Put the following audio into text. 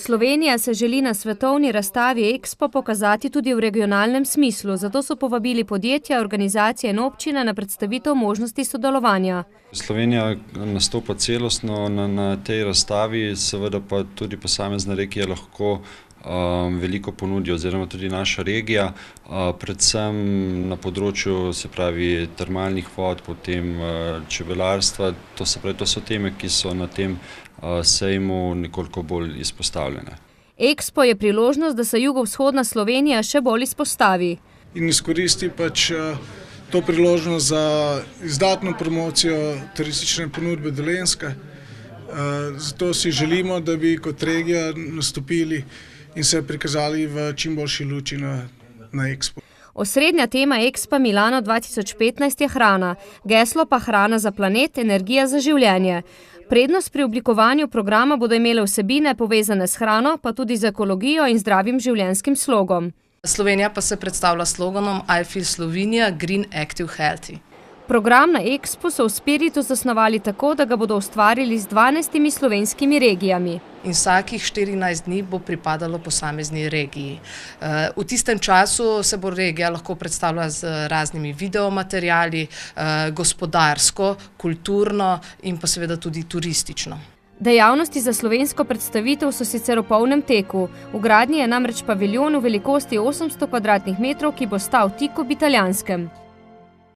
Slovenija se želi na svetovni razstavi Expo pokazati tudi v regionalnem smislu, zato so povabili podjetja, organizacije in občine na predstavitev možnosti sodelovanja. Slovenija nastopa celostno na tej razstavi, seveda pa tudi posamezne regije lahko veliko ponudijo, oziroma tudi naša regija, predvsem na področju, se pravi, termalnih vod, potem čebelarstva, to so teme, ki so na tem sejmu nekoliko bolj izpostavljene. Expo je priložnost, da se jugovzhodna Slovenija še bolj izpostavi. In izkoristi to priložnost za izdatno promocijo turistične ponudbe Dolenjske. Zato si želimo, da bi kot regija nastopili in se prikazali v čim boljši luči na Expo. Osrednja tema Expa Milano 2015 je hrana, geslo pa hrana za planet, energija za življenje. Prednost pri oblikovanju programa bodo imele vsebine povezane s hrano, pa tudi z ekologijo in zdravim življenjskim slogom. Slovenija pa se predstavlja sloganom I feel Slovenia, green, active, healthy. Program na Expu so v Spiritu zasnovali tako, da ga bodo ustvarili z 12 slovenskimi regijami. In vsakih 14 dni bo pripadalo posamezni regiji. V tistem času se bo regija lahko predstavljala z raznimi videomateriali, gospodarsko, kulturno in pa seveda tudi turistično. Dejavnosti za slovensko predstavitev so sicer v polnem teku. V gradnji je namreč paviljon v velikosti 800 kvadratnih metrov, ki bo stal tik ob italijanskem.